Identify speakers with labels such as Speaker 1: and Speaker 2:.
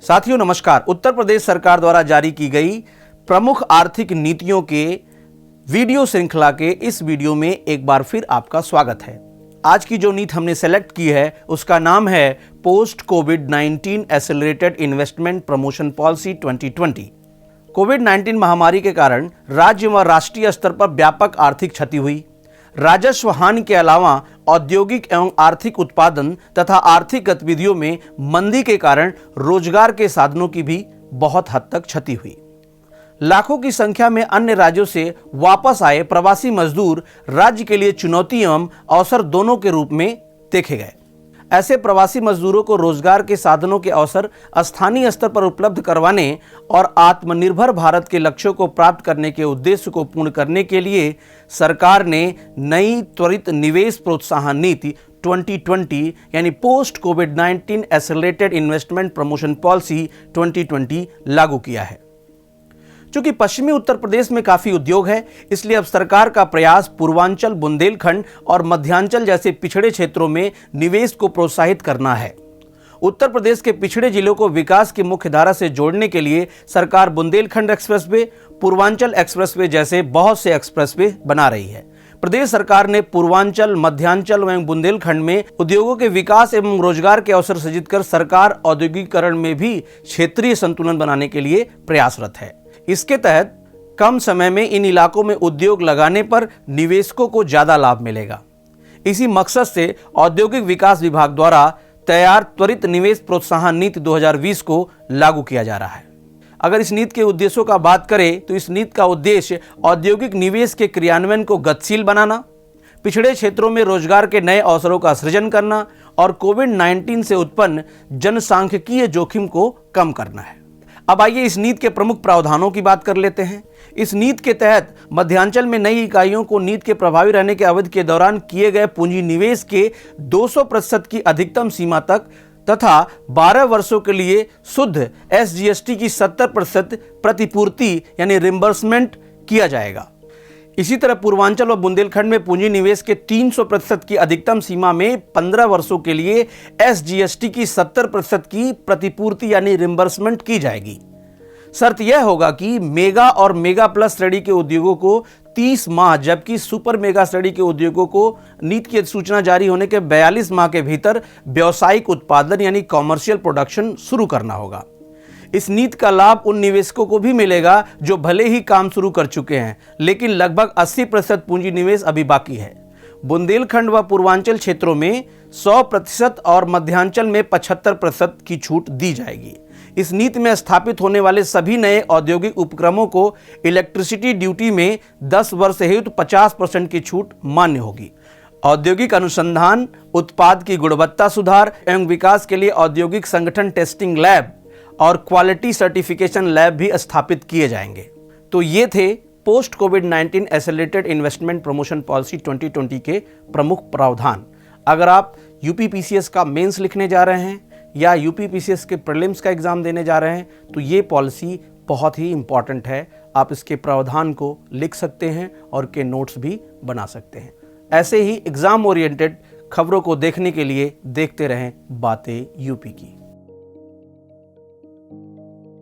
Speaker 1: साथियों नमस्कार। उत्तर प्रदेश सरकार द्वारा जारी की गई प्रमुख आर्थिक नीतियों के वीडियो श्रृंखला के इस वीडियो में एक बार फिर आपका स्वागत है। आज की जो नीति हमने सेलेक्ट की है उसका नाम है पोस्ट कोविड-19 एक्सेलरेटेड इन्वेस्टमेंट प्रमोशन पॉलिसी 2020। कोविड-19 महामारी के कारण राज्य व राष्ट्रीय स्तर पर व्यापक आर्थिक क्षति हुई। राजस्व हानि के अलावा औद्योगिक एवं आर्थिक उत्पादन तथा आर्थिक गतिविधियों में मंदी के कारण रोजगार के साधनों की भी बहुत हद तक क्षति हुई। लाखों की संख्या में अन्य राज्यों से वापस आए प्रवासी मजदूर राज्य के लिए चुनौती एवं अवसर दोनों के रूप में देखे गए। ऐसे प्रवासी मजदूरों को रोजगार के साधनों के अवसर स्थानीय स्तर पर उपलब्ध करवाने और आत्मनिर्भर भारत के लक्ष्यों को प्राप्त करने के उद्देश्य को पूर्ण करने के लिए सरकार ने नई त्वरित निवेश प्रोत्साहन नीति 2020 यानी पोस्ट कोविड-19 एक्सेलरेटेड इन्वेस्टमेंट प्रमोशन पॉलिसी 2020 लागू किया है। चूंकि पश्चिमी उत्तर प्रदेश में काफी उद्योग है, इसलिए अब सरकार का प्रयास पूर्वांचल, बुंदेलखंड और मध्यांचल जैसे पिछड़े क्षेत्रों में निवेश को प्रोत्साहित करना है। उत्तर प्रदेश के पिछड़े जिलों को विकास की मुख्य धारा से जोड़ने के लिए सरकार बुंदेलखंड एक्सप्रेसवे, पूर्वांचल एक्सप्रेसवे जैसे बहुत से एक्सप्रेसवे बना रही है। प्रदेश सरकार ने पूर्वांचल, मध्यांचल एवं बुंदेलखंड में उद्योगों के विकास एवं रोजगार के अवसर सृजित कर सरकार औद्योगिकीकरण में भी क्षेत्रीय संतुलन बनाने के लिए प्रयासरत है। इसके तहत कम समय में इन इलाकों में उद्योग लगाने पर निवेशकों को ज्यादा लाभ मिलेगा। इसी मकसद से औद्योगिक विकास विभाग द्वारा तैयार त्वरित निवेश प्रोत्साहन नीति 2020 को लागू किया जा रहा है। अगर इस नीति के उद्देश्यों का बात करें तो इस नीति का उद्देश्य औद्योगिक निवेश के क्रियान्वयन को गतिशील बनाना, पिछड़े क्षेत्रों में रोजगार के नए अवसरों का सृजन करना और कोविड-19 से उत्पन्न जनसांख्यिकीय जोखिम को कम करना है। अब आइए इस नीति के प्रमुख प्रावधानों की बात कर लेते हैं। इस नीति के तहत मध्यांचल में नई इकाइयों को नीति के प्रभावी रहने के अवधि के दौरान किए गए पूंजी निवेश के 200% की अधिकतम सीमा तक तथा 12 वर्षों के लिए शुद्ध SGST की 70% प्रतिपूर्ति यानी रिम्बर्समेंट किया जाएगा। इसी तरह पूर्वांचल और बुंदेलखंड में पूंजी निवेश के 300% की अधिकतम सीमा में 15 वर्षों के लिए SGST की 70% की प्रतिपूर्ति यानी रिम्बर्समेंट की जाएगी। शर्त यह होगा कि मेगा और मेगा प्लस श्रेणी के उद्योगों को 30 माह जबकि सुपर मेगा श्रेणी के उद्योगों को नीति की सूचना जारी होने के 42 माह के भीतर व्यावसायिक उत्पादन यानी कॉमर्शियल प्रोडक्शन शुरू करना होगा। इस नीति का लाभ उन निवेशकों को भी मिलेगा जो भले ही काम शुरू कर चुके हैं, लेकिन लगभग 80% पूंजी निवेश अभी बाकी है। बुंदेलखंड व पूर्वांचल क्षेत्रों में 100% और मध्यांचल में 75% की छूट दी जाएगी। इस नीति में स्थापित होने वाले सभी नए औद्योगिक उपक्रमों को इलेक्ट्रिसिटी ड्यूटी में 10 वर्ष हेतु 50% की छूट मान्य होगी। औद्योगिक अनुसंधान, उत्पाद की गुणवत्ता सुधार एवं विकास के लिए औद्योगिक संगठन टेस्टिंग लैब और क्वालिटी सर्टिफिकेशन लैब भी स्थापित किए जाएंगे। तो ये थे पोस्ट कोविड-19 एक्सेलरेटेड इन्वेस्टमेंट प्रमोशन पॉलिसी 2020 के प्रमुख प्रावधान। अगर आप यूपीपीसीएस का मेंस लिखने जा रहे हैं या यूपीपीसीएस के प्रीलिम्स का एग्जाम देने जा रहे हैं तो ये पॉलिसी बहुत ही इंपॉर्टेंट है। आप इसके प्रावधान को लिख सकते हैं और के नोट्स भी बना सकते हैं। ऐसे ही एग्जाम ओरिएंटेड खबरों को देखने के लिए देखते रहें बातें यूपी की।